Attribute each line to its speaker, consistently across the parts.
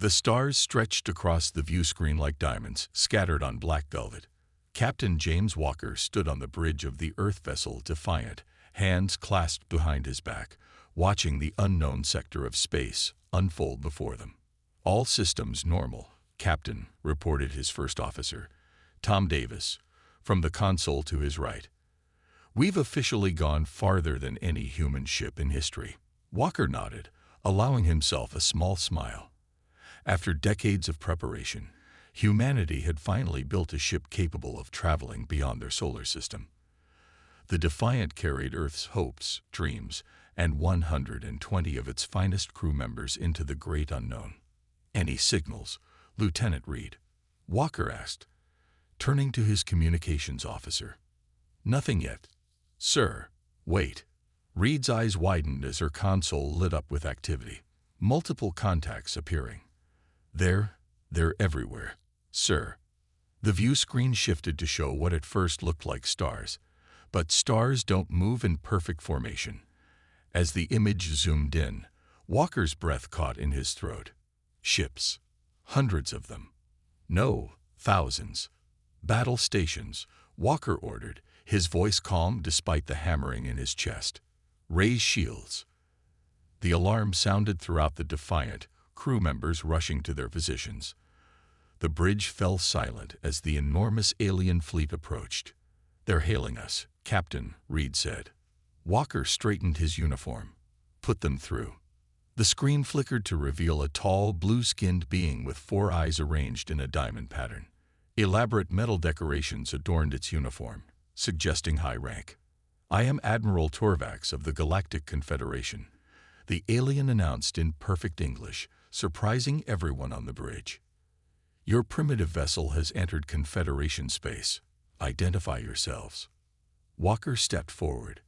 Speaker 1: The stars stretched across the view screen like diamonds, scattered on black velvet. Captain James Walker stood on the bridge of the Earth vessel Defiant, hands clasped behind his back, watching the unknown sector of space unfold before them. "All systems normal, Captain," reported his first officer, Tom Davis, from the console to his right. "We've officially gone farther than any human ship in history." Walker nodded, allowing himself a small smile. After decades of preparation, humanity had finally built a ship capable of traveling beyond their solar system. The Defiant carried Earth's hopes, dreams, and 120 of its finest crew members into the great unknown. "Any signals, Lieutenant Reed?" Walker asked, turning to his communications officer. "Nothing yet, sir." "Wait." Reed's eyes widened as her console lit up with activity. Multiple contacts appearing. They're everywhere, sir." The view screen shifted to show what at first looked like stars. But stars don't move in perfect formation. As the image zoomed in, Walker's breath caught in his throat. "Ships. Hundreds of them. No, thousands. Battle stations," Walker ordered, his voice calm despite the hammering in his chest. "Raise shields." The alarm sounded throughout the Defiant, crew members rushing to their positions. The bridge fell silent as the enormous alien fleet approached. "They're hailing us, Captain," Reed said. Walker straightened his uniform. "Put them through." The screen flickered to reveal a tall, blue-skinned being with 4 eyes arranged in a diamond pattern. Elaborate metal decorations adorned its uniform, suggesting high rank. "I am Admiral Torvax of the Galactic Confederation," the alien announced in perfect English, surprising everyone on the bridge. "Your primitive vessel has entered Confederation space. Identify yourselves." Walker stepped forward.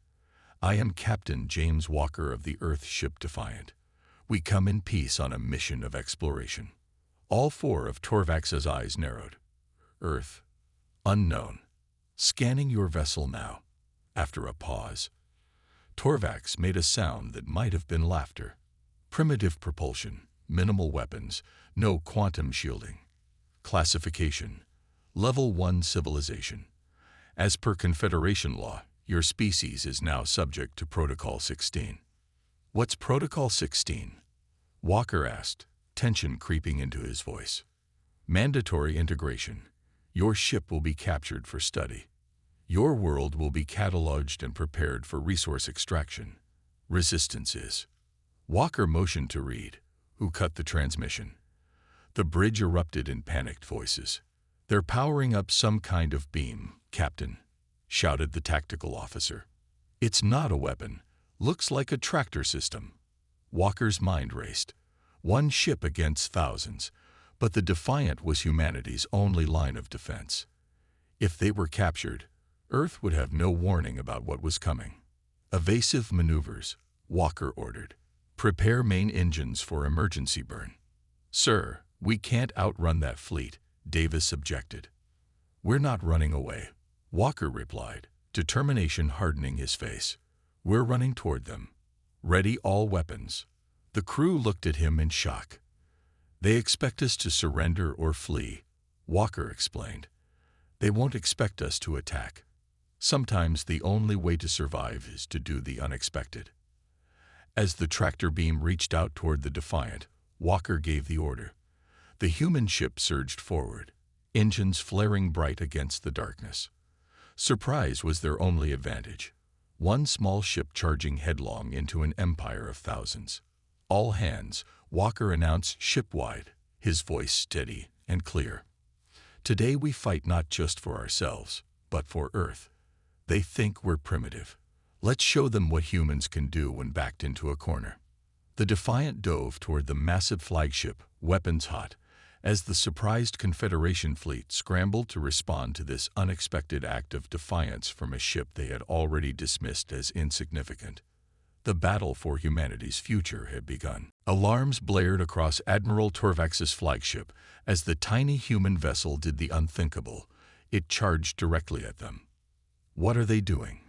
Speaker 1: "I am Captain James Walker of the Earth ship Defiant. We come in peace on a mission of exploration." All 4 of Torvax's eyes narrowed. "Earth. Unknown. Scanning your vessel now." After a pause, Torvax made a sound that might have been laughter. "Primitive propulsion, minimal weapons, no quantum shielding. Classification: Level 1 civilization. As per Confederation law, your species is now subject to Protocol 16. "What's Protocol 16? Walker asked, tension creeping into his voice. "Mandatory integration. Your ship will be captured for study. Your world will be cataloged and prepared for resource extraction. Resistance is." Walker motioned to Reed, who cut the transmission. The bridge erupted in panicked voices. "They're powering up some kind of beam, Captain," shouted the tactical officer. "It's not a weapon. Looks like a tractor system." Walker's mind raced. One ship against thousands, but the Defiant was humanity's only line of defense. If they were captured, Earth would have no warning about what was coming. "Evasive maneuvers," Walker ordered. "Prepare main engines for emergency burn." "Sir, we can't outrun that fleet," Davis objected. "We're not running away," Walker replied, determination hardening his face. "We're running toward them. Ready all weapons." The crew looked at him in shock. "They expect us to surrender or flee," Walker explained. "They won't expect us to attack. Sometimes the only way to survive is to do the unexpected." As the tractor beam reached out toward the Defiant, Walker gave the order. The human ship surged forward, engines flaring bright against the darkness. Surprise was their only advantage. One small ship charging headlong into an empire of thousands. "All hands," Walker announced shipwide, his voice steady and clear. "Today we fight not just for ourselves, but for Earth. They think we're primitive. Let's show them what humans can do when backed into a corner." The Defiant dove toward the massive flagship, weapons hot, as the surprised Confederation fleet scrambled to respond to this unexpected act of defiance from a ship they had already dismissed as insignificant. The battle for humanity's future had begun. Alarms blared across Admiral Torvax's flagship as the tiny human vessel did the unthinkable. It charged directly at them. "What are they doing?"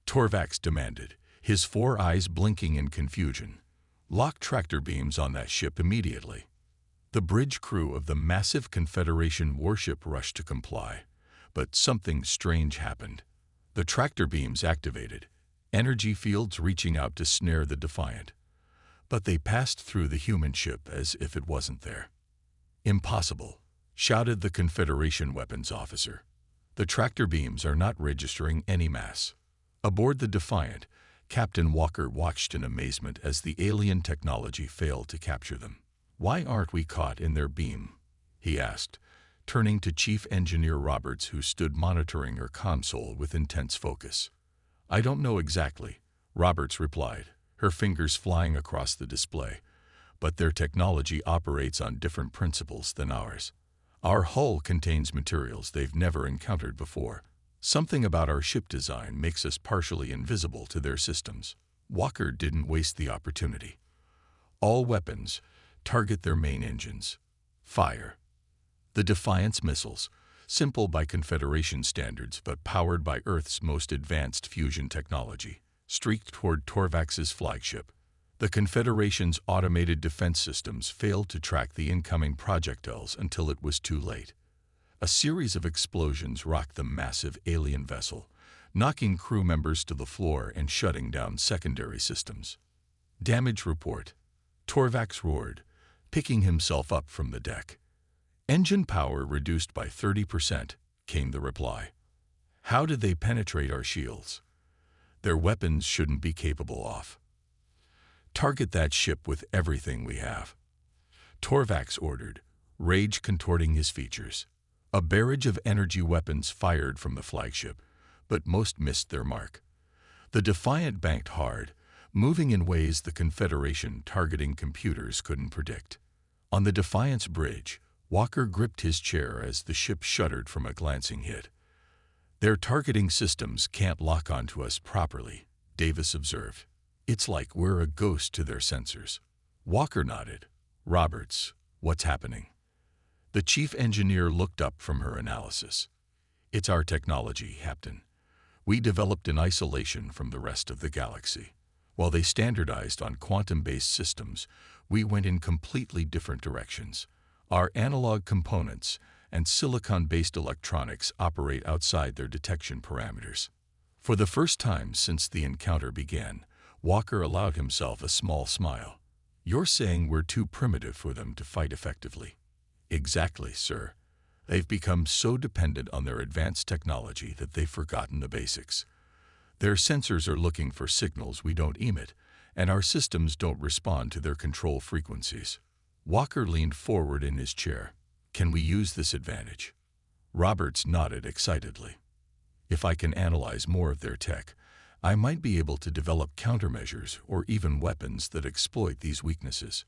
Speaker 1: Torvax demanded, his 4 eyes blinking in confusion. "Lock tractor beams on that ship immediately." The bridge crew of the massive Confederation warship rushed to comply, but something strange happened. The tractor beams activated, energy fields reaching out to snare the Defiant. But they passed through the human ship as if it wasn't there. "Impossible," shouted the Confederation weapons officer. "The tractor beams are not registering any mass." Aboard the Defiant, Captain Walker watched in amazement as the alien technology failed to capture them. "Why aren't we caught in their beam?" he asked, turning to Chief Engineer Roberts, who stood monitoring her console with intense focus. "I don't know exactly," Roberts replied, her fingers flying across the display, "but their technology operates on different principles than ours. Our hull contains materials they've never encountered before. Something about our ship design makes us partially invisible to their systems." Walker didn't waste the opportunity. "All weapons, target their main engines. Fire." The Defiant's missiles, simple by Confederation standards but powered by Earth's most advanced fusion technology, streaked toward Torvax's flagship. The Confederation's automated defense systems failed to track the incoming projectiles until it was too late. A series of explosions rocked the massive alien vessel, knocking crew members to the floor and shutting down secondary systems. "Damage report," Torvax roared, picking himself up from the deck. "Engine power reduced by 30%, came the reply. "How did they penetrate our shields? Their weapons shouldn't be capable of." "Target that ship with everything we have," Torvax ordered, rage contorting his features. A barrage of energy weapons fired from the flagship, but most missed their mark. The Defiant banked hard, moving in ways the Confederation targeting computers couldn't predict. On the Defiant's bridge, Walker gripped his chair as the ship shuddered from a glancing hit. "Their targeting systems can't lock onto us properly," Davis observed. "It's like we're a ghost to their sensors." Walker nodded. "Roberts, what's happening?" The chief engineer looked up from her analysis. "It's our technology, Captain. We developed in isolation from the rest of the galaxy. While they standardized on quantum-based systems, we went in completely different directions. Our analog components and silicon-based electronics operate outside their detection parameters." For the first time since the encounter began, Walker allowed himself a small smile. "You're saying we're too primitive for them to fight effectively?" "Exactly, sir. They've become so dependent on their advanced technology that they've forgotten the basics. Their sensors are looking for signals we don't emit, and our systems don't respond to their control frequencies." Walker leaned forward in his chair. "Can we use this advantage?" Roberts nodded excitedly. "If I can analyze more of their tech, I might be able to develop countermeasures or even weapons that exploit these weaknesses."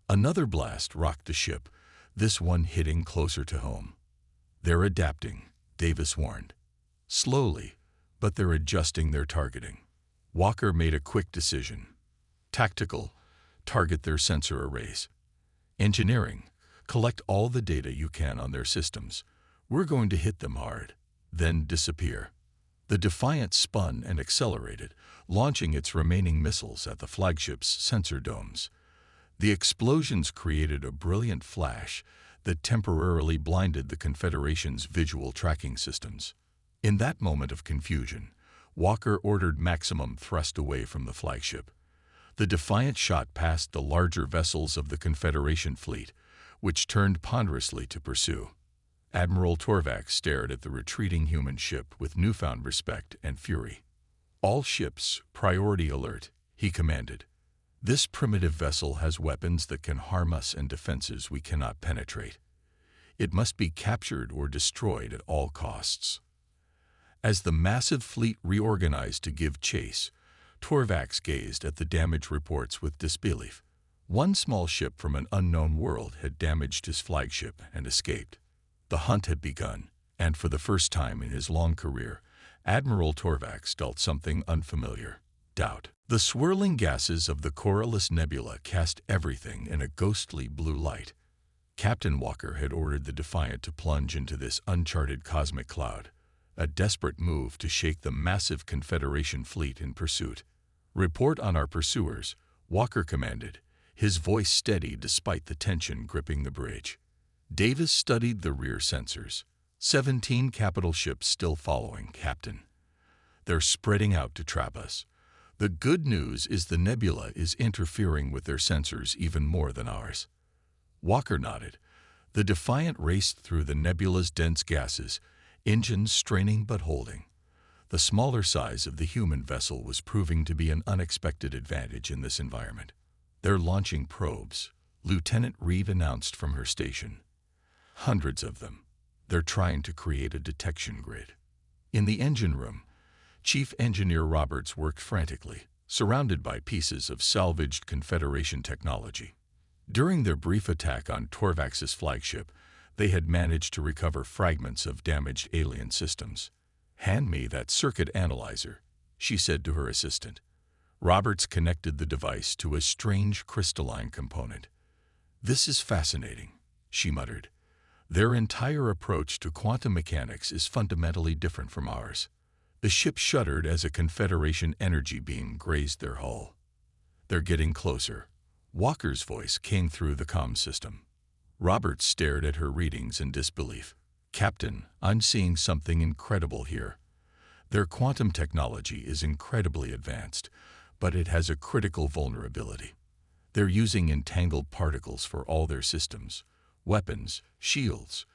Speaker 1: Another blast rocked the ship, this one hitting closer to home. "They're adapting," Davis warned. "Slowly, but they're adjusting their targeting." Walker made a quick decision. "Tactical, target their sensor arrays. Engineering, collect all the data you can on their systems. We're going to hit them hard, then disappear." The Defiant spun and accelerated, launching its remaining missiles at the flagship's sensor domes. The explosions created a brilliant flash that temporarily blinded the Confederation's visual tracking systems. In that moment of confusion, Walker ordered maximum thrust away from the flagship. The Defiant shot past the larger vessels of the Confederation fleet, which turned ponderously to pursue. Admiral Torvax stared at the retreating human ship with newfound respect and fury. "All ships, priority alert," he commanded. "This primitive vessel has weapons that can harm us and defenses we cannot penetrate. It must be captured or destroyed at all costs." As the massive fleet reorganized to give chase, Torvax gazed at the damage reports with disbelief. One small ship from an unknown world had damaged his flagship and escaped. The hunt had begun, and for the first time in his long career, Admiral Torvax felt something unfamiliar: doubt. The swirling gases of the Corylus Nebula cast everything in a ghostly blue light. Captain Walker had ordered the Defiant to plunge into this uncharted cosmic cloud, a desperate move to shake the massive Confederation fleet in pursuit. "Report on our pursuers," Walker commanded, his voice steady despite the tension gripping the bridge. Davis studied the rear sensors. 17 capital ships still following, Captain. They're spreading out to trap us. The good news is the nebula is interfering with their sensors even more than ours. Walker nodded. The Defiant raced through the nebula's dense gases, engines straining but holding. The smaller size of the human vessel was proving to be an unexpected advantage in this environment. They're launching probes, Lieutenant Reed announced from her station. Hundreds of them. They're trying to create a detection grid. In the engine room, Chief Engineer Roberts worked frantically, surrounded by pieces of salvaged Confederation technology. During their brief attack on Torvax's flagship, they had managed to recover fragments of damaged alien systems. "Hand me that circuit analyzer," she said to her assistant. Roberts connected the device to a strange crystalline component. "This is fascinating," she muttered. "Their entire approach to quantum mechanics is fundamentally different from ours." The ship shuddered as a Confederation energy beam grazed their hull. "They're getting closer." Walker's voice came through the comm system. Roberts stared at her readings in disbelief. "Captain, I'm seeing something incredible here. Their quantum technology is incredibly advanced, but it has a critical vulnerability. They're using entangled particles for all their systems. Weapons, shields,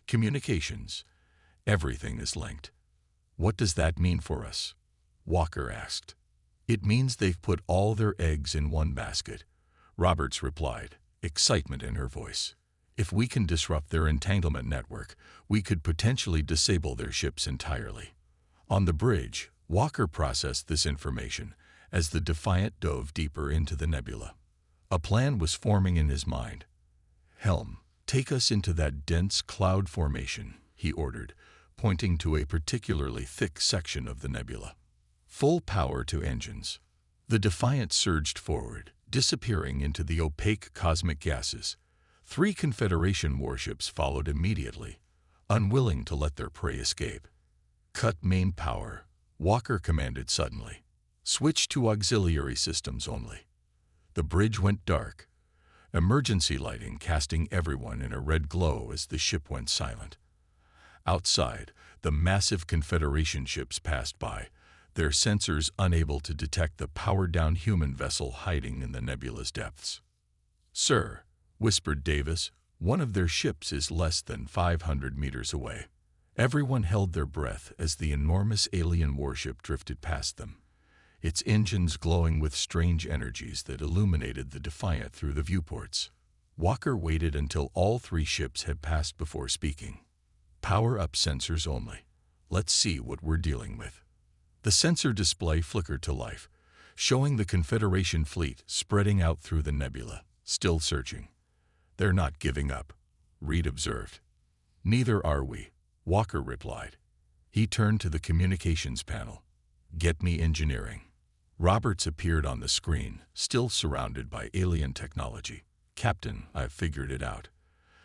Speaker 1: communications. Everything is linked." "What does that mean for us?" Walker asked. "It means they've put all their eggs in one basket," Roberts replied, excitement in her voice. "If we can disrupt their entanglement network, we could potentially disable their ships entirely." On the bridge, Walker processed this information as the Defiant dove deeper into the nebula. A plan was forming in his mind. "Helm, take us into that dense cloud formation," he ordered, pointing to a particularly thick section of the nebula. "Full power to engines." The Defiant surged forward, disappearing into the opaque cosmic gases. 3 Confederation warships followed immediately, unwilling to let their prey escape. "Cut main power," Walker commanded suddenly. "Switch to auxiliary systems only." The bridge went dark, emergency lighting casting everyone in a red glow as the ship went silent. Outside, the massive Confederation ships passed by, their sensors unable to detect the powered-down human vessel hiding in the nebula's depths. "Sir," whispered Davis, "one of their ships is less than 500 meters away." Everyone held their breath as the enormous alien warship drifted past them, its engines glowing with strange energies that illuminated the Defiant through the viewports. Walker waited until all 3 ships had passed before speaking. "Power up sensors only. Let's see what we're dealing with." The sensor display flickered to life, showing the Confederation fleet spreading out through the nebula, still searching. "They're not giving up," Reed observed. "Neither are we," Walker replied. He turned to the communications panel. "Get me engineering." Roberts appeared on the screen, still surrounded by alien technology. "Captain, I've figured it out.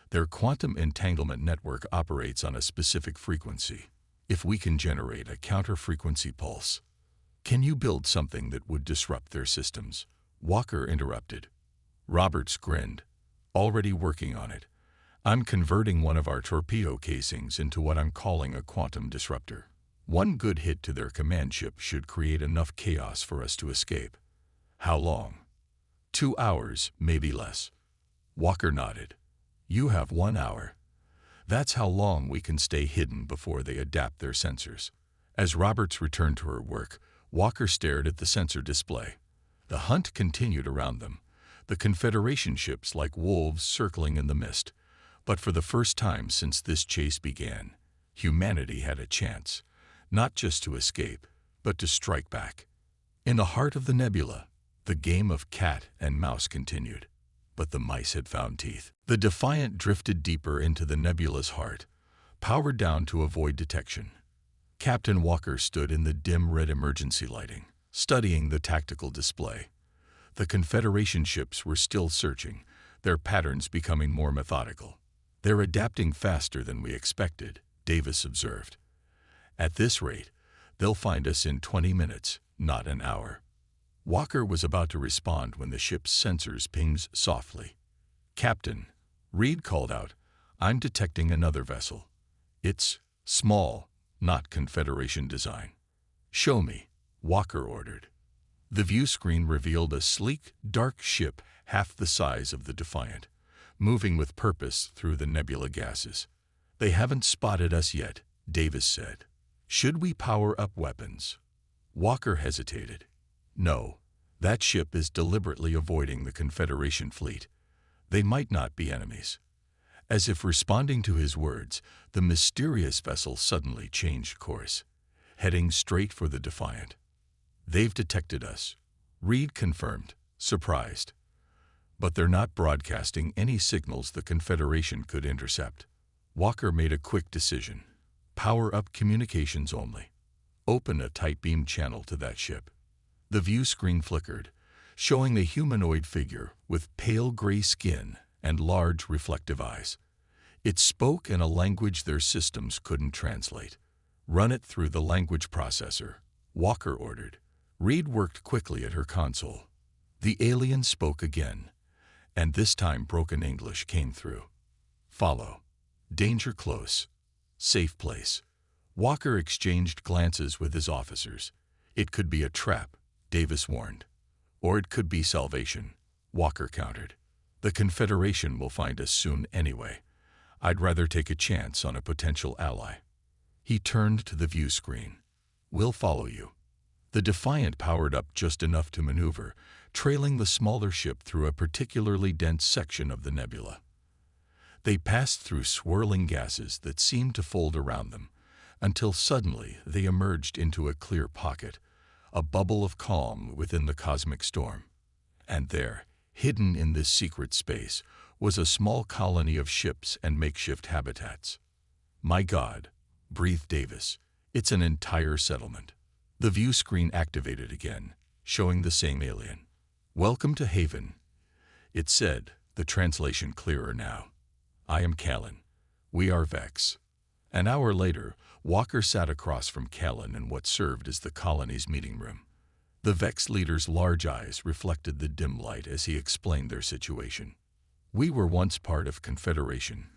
Speaker 1: Their quantum entanglement network operates on a specific frequency. If we can generate a counter-frequency pulse." "Can you build something that would disrupt their systems?" Walker interrupted. Roberts grinned. "Already working on it. I'm converting one of our torpedo casings into what I'm calling a quantum disruptor. One good hit to their command ship should create enough chaos for us to escape." "How long?" 2 hours, maybe less." Walker nodded. "You have 1 hour. That's how long we can stay hidden before they adapt their sensors." As Roberts returned to her work, Walker stared at the sensor display. The hunt continued around them, the Confederation ships like wolves circling in the mist. But for the first time since this chase began, humanity had a chance, not just to escape, but to strike back. In the heart of the nebula, the game of cat and mouse continued. But the mice had found teeth. The Defiant drifted deeper into the nebula's heart, powered down to avoid detection. Captain Walker stood in the dim red emergency lighting, studying the tactical display. The Confederation ships were still searching, their patterns becoming more methodical. "They're adapting faster than we expected," Davis observed. "At this rate, they'll find us in 20 minutes, not an hour." Walker was about to respond when the ship's sensors pinged softly. "Captain," Reed called out, "I'm detecting another vessel. It's small, not Confederation design." "Show me," Walker ordered. The view screen revealed a sleek, dark ship half the size of the Defiant, moving with purpose through the nebula gases. "They haven't spotted us yet," Davis said. "Should we power up weapons?" Walker hesitated. "No, that ship is deliberately avoiding the Confederation fleet. They might not be enemies." As if responding to his words, the mysterious vessel suddenly changed course, heading straight for the Defiant. "They've detected us," Reed confirmed, surprised. "But they're not broadcasting any signals the Confederation could intercept." Walker made a quick decision. "Power up communications only. Open a tight beam channel to that ship." The view screen flickered, showing a humanoid figure with pale gray skin and large reflective eyes. It spoke in a language their systems couldn't translate. "Run it through the language processor," Walker ordered. Reed worked quickly at her console. The alien spoke again, and this time broken English came through. "Follow. Danger close. Safe place." Walker exchanged glances with his officers. "It could be a trap," Davis warned. "Or it could be salvation," Walker countered. "The Confederation will find us soon anyway. I'd rather take a chance on a potential ally." He turned to the view screen. "We'll follow you." The Defiant powered up just enough to maneuver, trailing the smaller ship through a particularly dense section of the nebula. They passed through swirling gases that seemed to fold around them, until suddenly they emerged into a clear pocket, a bubble of calm within the cosmic storm. And there, hidden in this secret space, was a small colony of ships and makeshift habitats. "My God," breathed Davis, "it's an entire settlement." The view screen activated again, showing the same alien. "Welcome to Haven," it said, the translation clearer now. "I am Callan. We are Vex." An hour later, Walker sat across from Callan in what served as the colony's meeting room. The Vex leader's large eyes reflected the dim light as he explained their situation. "We were once part of Confederation,"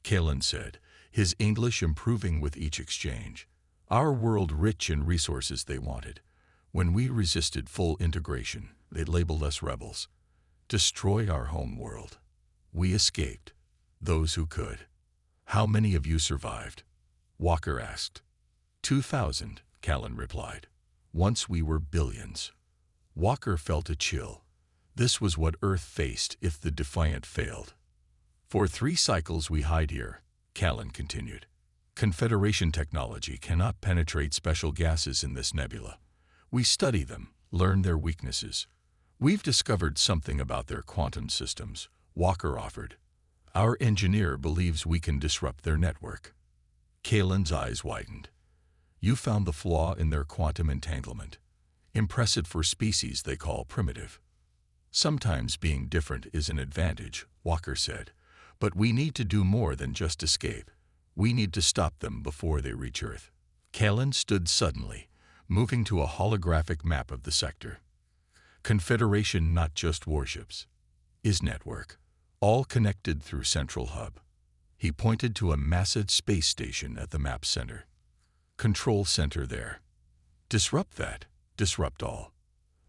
Speaker 1: Callan said, his English improving with each exchange. "Our world rich in resources they wanted. When we resisted full integration, they labeled us rebels. Destroy our home world. We escaped, those who could." "How many of you survived?" Walker asked. 2,000, Callan replied. "Once we were billions." Walker felt a chill. This was what Earth faced if the Defiant failed. "For 3 cycles we hide here," Callan continued. "Confederation technology cannot penetrate special gases in this nebula. We study them, learn their weaknesses. We've discovered something about their quantum systems," Walker offered. "Our engineer believes we can disrupt their network." Callan's eyes widened. "You found the flaw in their quantum entanglement. Impressive for species they call primitive." "Sometimes being different is an advantage," Walker said. "But we need to do more than just escape. We need to stop them before they reach Earth." Callan stood suddenly, moving to a holographic map of the sector. "Confederation not just warships. Is network. All connected through Central Hub." He pointed to a massive space station at the map's center. "Control center there. Disrupt that, disrupt all."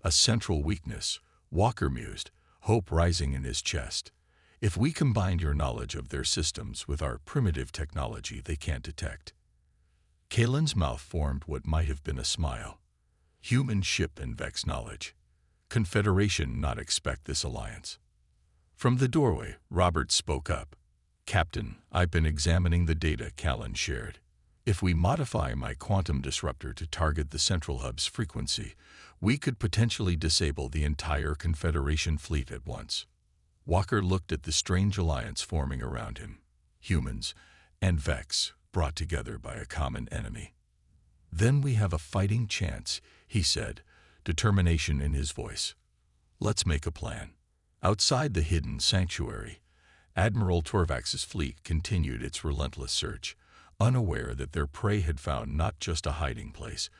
Speaker 1: "A central weakness," Walker mused, hope rising in his chest. "If we combine your knowledge of their systems with our primitive technology they can't detect." Callan's mouth formed what might have been a smile. Human ship and Vex knowledge. Confederation not expect this alliance. From the doorway, Robert spoke up. "Captain, I've been examining the data Callan shared. If we modify my quantum disruptor to target the Central Hub's frequency, we could potentially disable the entire Confederation fleet at once." Walker looked at the strange alliance forming around him. Humans and Vex brought together by a common enemy. "Then we have a fighting chance," he said, determination in his voice. "Let's make a plan." Outside the hidden sanctuary, Admiral Torvax's fleet continued its relentless search, unaware that their prey had found not just a hiding place,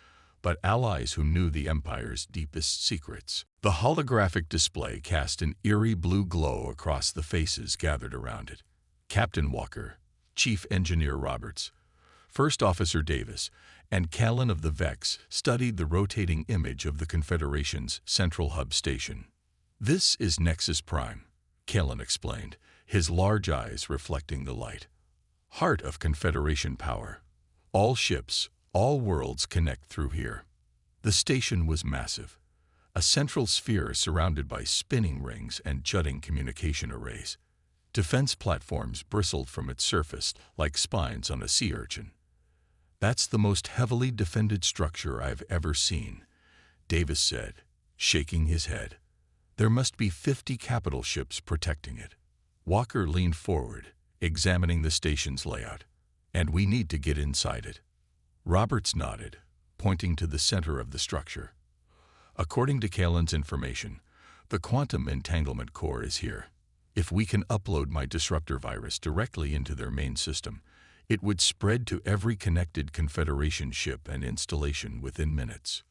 Speaker 1: but allies who knew the Empire's deepest secrets. The holographic display cast an eerie blue glow across the faces gathered around it. Captain Walker, Chief Engineer Roberts, First Officer Davis, and Callan of the Vex studied the rotating image of the Confederation's central hub station. "This is Nexus Prime," Callan explained, his large eyes reflecting the light. "Heart of Confederation power. All ships, all worlds connect through here." The station was massive, a central sphere surrounded by spinning rings and jutting communication arrays. Defense platforms bristled from its surface like spines on a sea urchin. "That's the most heavily defended structure I've ever seen," Davis said, shaking his head. "There must be 50 capital ships protecting it." Walker leaned forward, examining the station's layout. "And we need to get inside it." Roberts nodded, pointing to the center of the structure. "According to Callan's information, the quantum entanglement core is here. If we can upload my disruptor virus directly into their main system, it would spread to every connected Confederation ship and installation within minutes."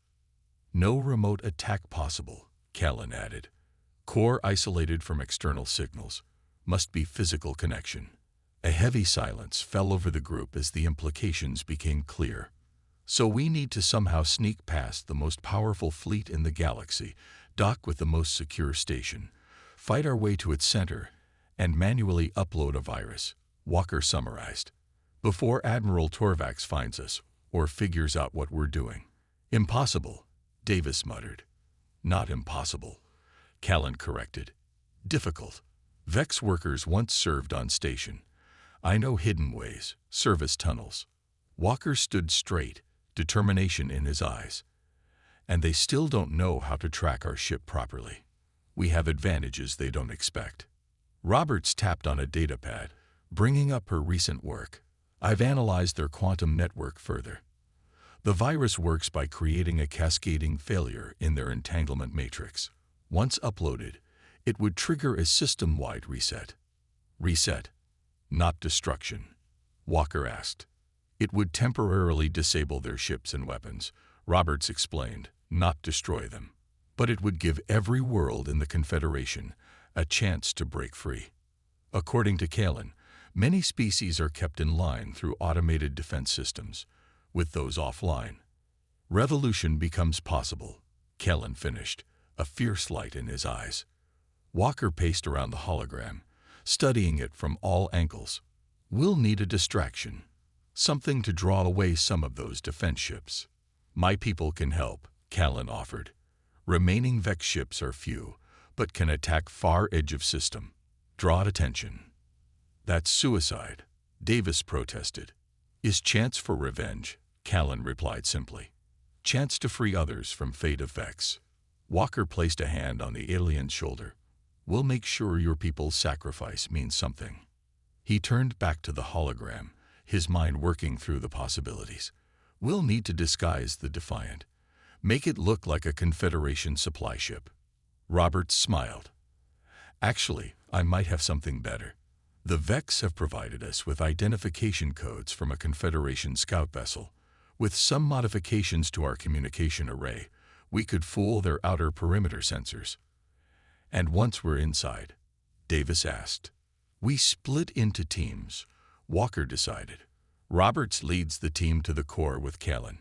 Speaker 1: "No remote attack possible," Callan added. "Core isolated from external signals. Must be physical connection." A heavy silence fell over the group as the implications became clear. "So we need to somehow sneak past the most powerful fleet in the galaxy, dock with the most secure station, fight our way to its center, and manually upload a virus," Walker summarized, "before Admiral Torvax finds us or figures out what we're doing." "Impossible," Davis muttered. "Not impossible," Callan corrected. "Difficult. Vex workers once served on station. I know hidden ways, service tunnels." Walker stood straight, determination in his eyes. "And they still don't know how to track our ship properly. We have advantages they don't expect." Roberts tapped on a datapad, bringing up her recent work. "I've analyzed their quantum network further. The virus works by creating a cascading failure in their entanglement matrix. Once uploaded, it would trigger a system-wide reset." "Reset? Not destruction?" Walker asked. "It would temporarily disable their ships and weapons," Roberts explained, "not destroy them. But it would give every world in the Confederation a chance to break free." According to Callan, many species are kept in line through automated defense systems. With those offline, revolution becomes possible, Callan finished, a fierce light in his eyes. Walker paced around the hologram, studying it from all angles. "We'll need a distraction. Something to draw away some of those defense ships." "My people can help," Callan offered. "Remaining Vex ships are few, but can attack far edge of system. Draw attention." "That's suicide," Davis protested. "Is chance for revenge," Callan replied simply. "Chance to free others from fate of Vex." Walker placed a hand on the alien's shoulder. "We'll make sure your people's sacrifice means something." He turned back to the hologram, his mind working through the possibilities. "We'll need to disguise the Defiant. Make it look like a Confederation supply ship." Roberts smiled. "Actually, I might have something better. The Vex have provided us with identification codes from a Confederation scout vessel. With some modifications to our communication array, we could fool their outer perimeter sensors." "And once we're inside?" Davis asked. "We split into teams," Walker decided. "Roberts leads the team to the core with Callan.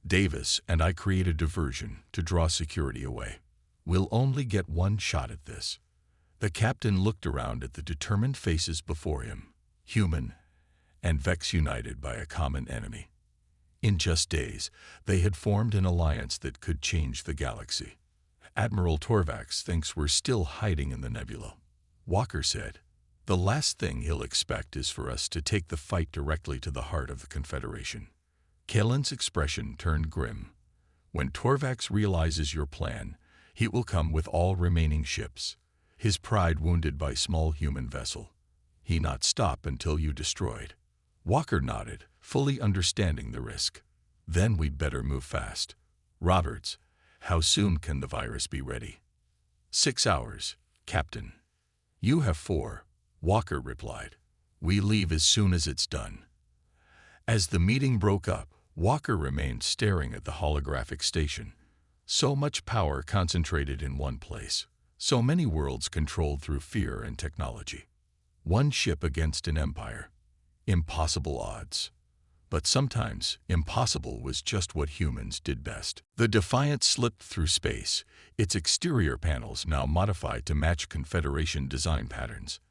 Speaker 1: Davis and I create a diversion to draw security away. We'll only get one shot at this." The captain looked around at the determined faces before him, human and Vex united by a common enemy. In just days, they had formed an alliance that could change the galaxy. "Admiral Torvax thinks we're still hiding in the nebula," Walker said. "The last thing he'll expect is for us to take the fight directly to the heart of the Confederation." Callan's expression turned grim. "When Torvax realizes your plan, he will come with all remaining ships, his pride wounded by small human vessel. He not stop until you destroyed." Walker nodded, fully understanding the risk. "Then we'd better move fast. Roberts, how soon can the virus be ready?" 6 hours, Captain." "You have 4, Walker replied. "We leave as soon as it's done." As the meeting broke up, Walker remained staring at the holographic station. So much power concentrated in one place. So many worlds controlled through fear and technology. One ship against an empire. Impossible odds. But sometimes, impossible was just what humans did best. The Defiant slipped through space, its exterior panels now modified to match Confederation design patterns.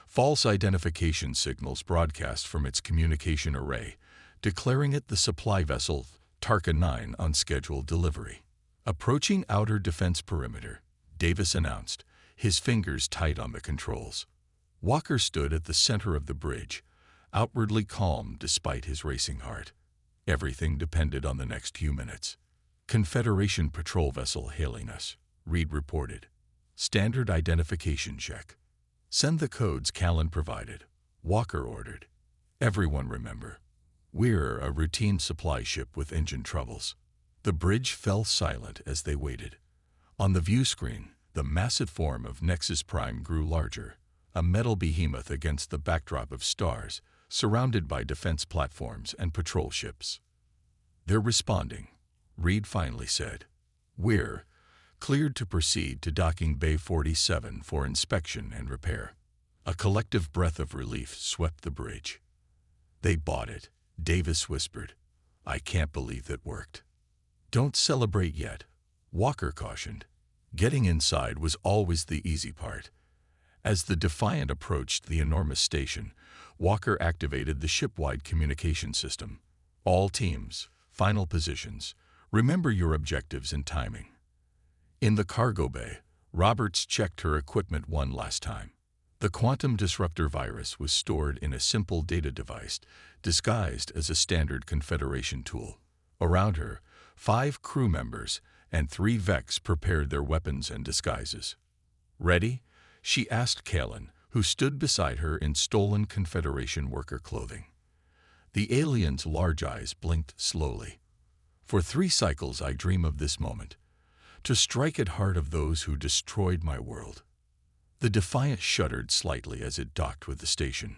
Speaker 1: False identification signals broadcast from its communication array, declaring it the supply vessel Tarka 9 on scheduled delivery. Approaching outer defense perimeter, Davis announced, his fingers tight on the controls. Walker stood at the center of the bridge, outwardly calm despite his racing heart. Everything depended on the next few minutes. Confederation patrol vessel hailing us, Reed reported. Standard identification check. Send the codes Callan provided, Walker ordered. Everyone remember, we're a routine supply ship with engine troubles. The bridge fell silent as they waited. On the view screen, the massive form of Nexus Prime grew larger, a metal behemoth against the backdrop of stars, surrounded by defense platforms and patrol ships. They're responding, Reed finally said. We're cleared to proceed to Docking Bay 47 for inspection and repair. A collective breath of relief swept the bridge. They bought it, Davis whispered. I can't believe that worked. Don't celebrate yet, Walker cautioned. Getting inside was always the easy part. As the Defiant approached the enormous station, Walker activated the ship-wide communication system. All teams, final positions, remember your objectives and timing. In the cargo bay, Roberts checked her equipment one last time. The quantum disruptor virus was stored in a simple data device, disguised as a standard Confederation tool. Around her, 5 crew members and 3 Vex prepared their weapons and disguises. Ready? She asked Callan, who stood beside her in stolen Confederation worker clothing. The alien's large eyes blinked slowly. For 3 cycles I dream of this moment, to strike at heart of those who destroyed my world. The Defiant shuddered slightly as it docked with the station.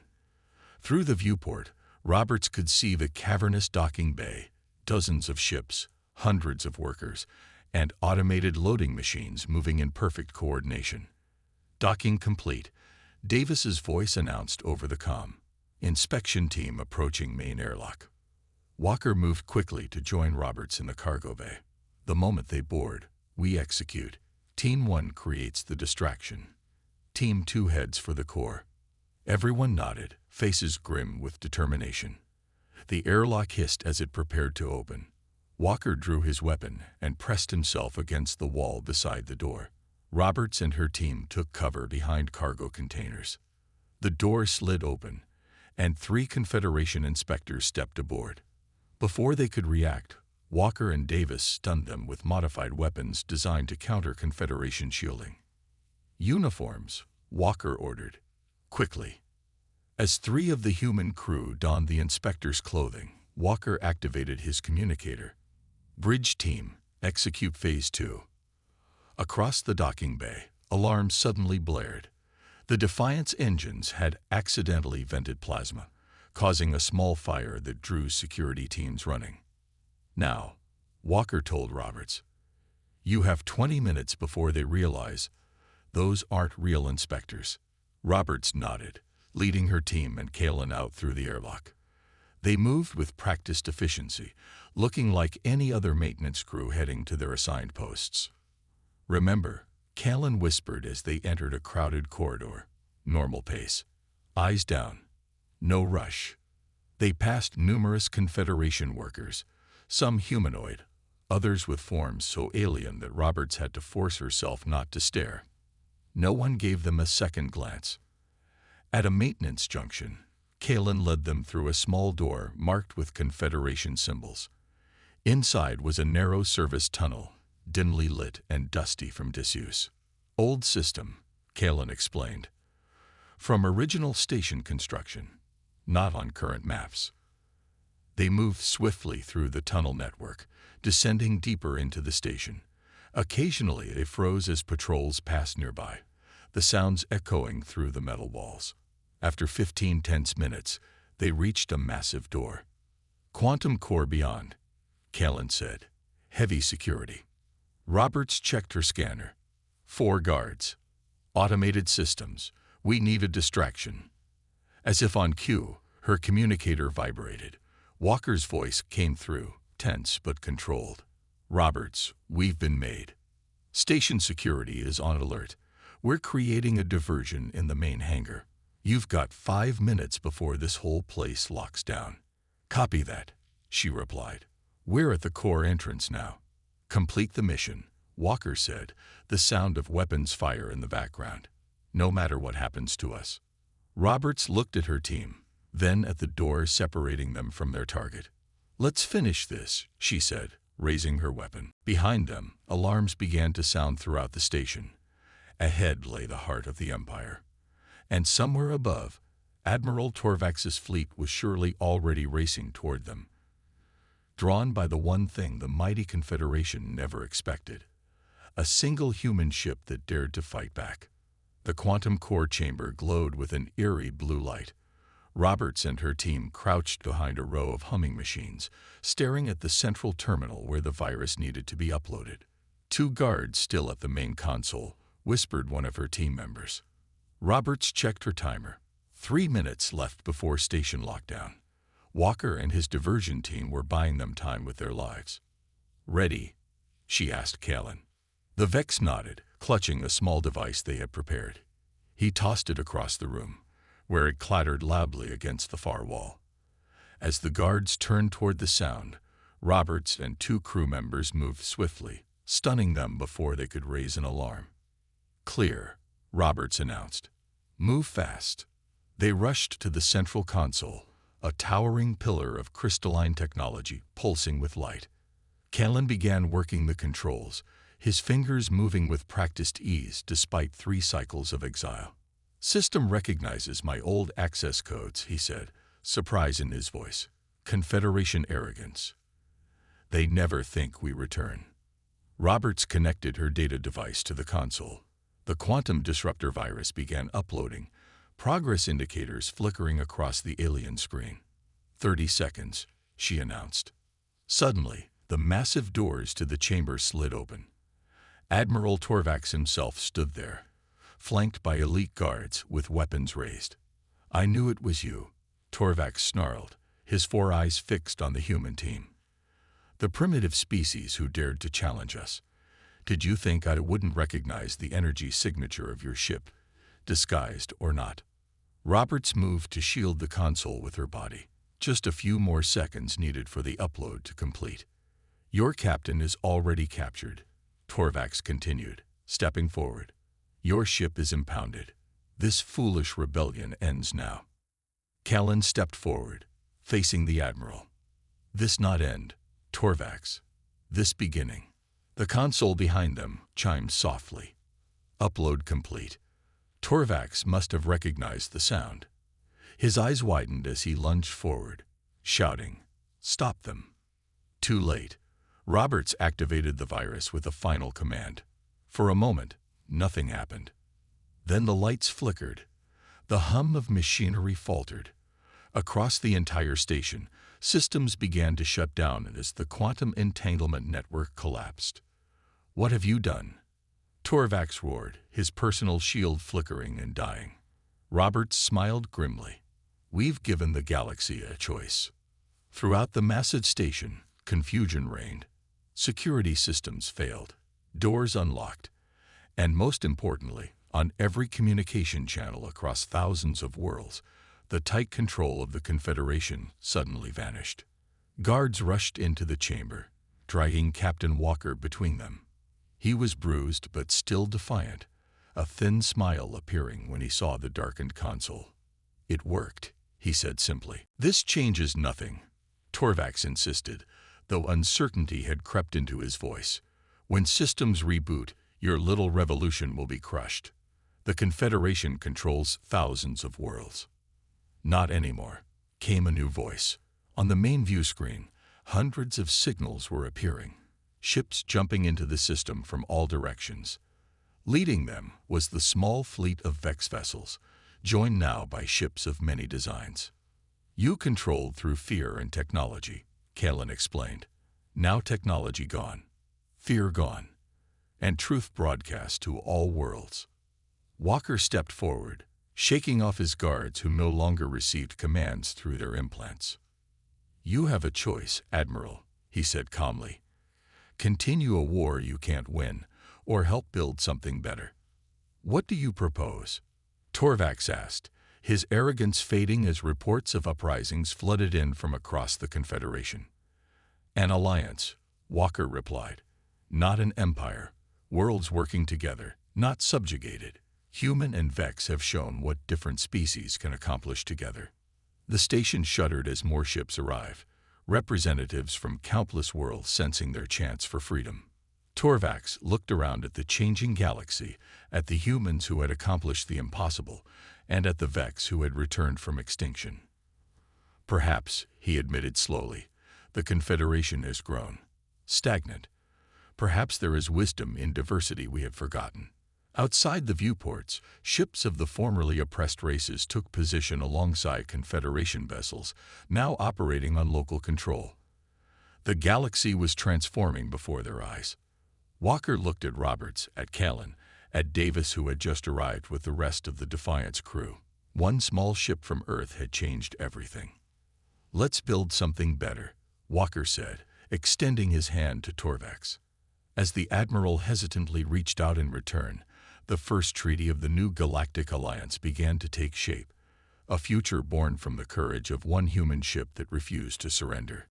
Speaker 1: Through the viewport, Roberts could see the cavernous docking bay, dozens of ships, hundreds of workers, and automated loading machines moving in perfect coordination. Docking complete, Davis's voice announced over the comm. Inspection team approaching main airlock. Walker moved quickly to join Roberts in the cargo bay. The moment they board, we execute. Team 1 creates the distraction. Team 2 heads for the core. Everyone nodded, faces grim with determination. The airlock hissed as it prepared to open. Walker drew his weapon and pressed himself against the wall beside the door. Roberts and her team took cover behind cargo containers. The door slid open, and 3 Confederation inspectors stepped aboard. Before they could react, Walker and Davis stunned them with modified weapons designed to counter Confederation shielding. Uniforms, Walker ordered. Quickly. As 3 of the human crew donned the inspector's clothing, Walker activated his communicator. Bridge team, execute Phase 2. Across the docking bay, alarms suddenly blared. The Defiant's engines had accidentally vented plasma, causing a small fire that drew security teams running. Now, Walker told Roberts, you have 20 minutes before they realize those aren't real inspectors. Roberts nodded, leading her team and Callan out through the airlock. They moved with practiced efficiency, looking like any other maintenance crew heading to their assigned posts. Remember, Callan whispered as they entered a crowded corridor. Normal pace. Eyes down. No rush. They passed numerous Confederation workers, some humanoid, others with forms so alien that Roberts had to force herself not to stare. No one gave them a second glance. At a maintenance junction, Callan led them through a small door marked with Confederation symbols. Inside was a narrow service tunnel, dimly lit and dusty from disuse. Old system, Callan explained. From original station construction, not on current maps. They moved swiftly through the tunnel network, descending deeper into the station. Occasionally they froze as patrols passed nearby, the sounds echoing through the metal walls. After 15 tense minutes, they reached a massive door. Quantum core beyond, Kellen said. Heavy security. Roberts checked her scanner. 4 guards. Automated systems. We need a distraction. As if on cue, her communicator vibrated. Walker's voice came through, tense but controlled. Roberts, we've been made. Station security is on alert. We're creating a diversion in the main hangar. You've got 5 minutes before this whole place locks down. Copy that, she replied. We're at the core entrance now. Complete the mission, Walker said, the sound of weapons fire in the background. No matter what happens to us. Roberts looked at her team, then at the door separating them from their target. Let's finish this, she said, raising her weapon. Behind them, alarms began to sound throughout the station. Ahead lay the heart of the Empire. And somewhere above, Admiral Torvax's fleet was surely already racing toward them. Drawn by the one thing the mighty Confederation never expected. A single human ship that dared to fight back. The quantum core chamber glowed with an eerie blue light. Roberts and her team crouched behind a row of humming machines, staring at the central terminal where the virus needed to be uploaded. 2 guards still at the main console, whispered one of her team members. Roberts checked her timer. 3 minutes left before station lockdown. Walker and his diversion team were buying them time with their lives. Ready? She asked Kellen. The Vex nodded, clutching a small device they had prepared. He tossed it across the room, where it clattered loudly against the far wall. As the guards turned toward the sound, Roberts and 2 crew members moved swiftly, stunning them before they could raise an alarm. Clear, Roberts announced. Move fast. They rushed to the central console, a towering pillar of crystalline technology pulsing with light. Kellen began working the controls, his fingers moving with practiced ease despite 3 cycles of exile. System recognizes my old access codes, he said, surprise in his voice. Confederation arrogance. They never think we return. Roberts connected her data device to the console. The quantum disruptor virus began uploading, progress indicators flickering across the alien screen. 30 seconds, she announced. Suddenly, the massive doors to the chamber slid open. Admiral Torvax himself stood there, flanked by elite guards with weapons raised. I knew it was you, Torvax snarled, his 4 eyes fixed on the human team. The primitive species who dared to challenge us. Did you think I wouldn't recognize the energy signature of your ship, disguised or not? Roberts moved to shield the console with her body. Just a few more seconds needed for the upload to complete. Your captain is already captured, Torvax continued, stepping forward. Your ship is impounded. This foolish rebellion ends now. Kellen stepped forward, facing the Admiral. This not end, Torvax. This beginning. The console behind them chimed softly. Upload complete. Torvax must have recognized the sound. His eyes widened as he lunged forward, shouting, "Stop them." Too late. Roberts activated the virus with a final command. For a moment, nothing happened. Then the lights flickered. The hum of machinery faltered. Across the entire station, systems began to shut down as the quantum entanglement network collapsed. What have you done? Torvax roared, his personal shield flickering and dying. Roberts smiled grimly. We've given the galaxy a choice. Throughout the massive station, confusion reigned. Security systems failed, doors unlocked, and most importantly, on every communication channel across thousands of worlds, the tight control of the Confederation suddenly vanished. Guards rushed into the chamber, dragging Captain Walker between them. He was bruised but still defiant, a thin smile appearing when he saw the darkened console. It worked, he said simply. This changes nothing, Torvax insisted, though uncertainty had crept into his voice. When systems reboot, your little revolution will be crushed. The Confederation controls thousands of worlds. Not anymore, came a new voice. On the main view screen, hundreds of signals were appearing, ships jumping into the system from all directions. Leading them was the small fleet of Vex vessels, joined now by ships of many designs. You controlled through fear and technology, Kellen explained. Now technology gone, fear gone, and truth broadcast to all worlds. Walker stepped forward, shaking off his guards who no longer received commands through their implants. "You have a choice, Admiral," he said calmly. "Continue a war you can't win, or help build something better. What do you propose?" Torvax asked, his arrogance fading as reports of uprisings flooded in from across the Confederation. "An alliance," Walker replied. "Not an empire. Worlds working together, not subjugated. Human and Vex have shown what different species can accomplish together." The station shuddered as more ships arrived, representatives from countless worlds sensing their chance for freedom. Torvax looked around at the changing galaxy, at the humans who had accomplished the impossible, and at the Vex who had returned from extinction. "Perhaps," he admitted slowly, "the Confederation has grown. Stagnant. Perhaps there is wisdom in diversity we have forgotten." Outside the viewports, ships of the formerly oppressed races took position alongside Confederation vessels, now operating on local control. The galaxy was transforming before their eyes. Walker looked at Roberts, at Callan, at Davis, who had just arrived with the rest of the Defiance crew. One small ship from Earth had changed everything. "Let's build something better," Walker said, extending his hand to Torvax. As the Admiral hesitantly reached out in return, the first treaty of the new Galactic Alliance began to take shape, a future born from the courage of one human ship that refused to surrender.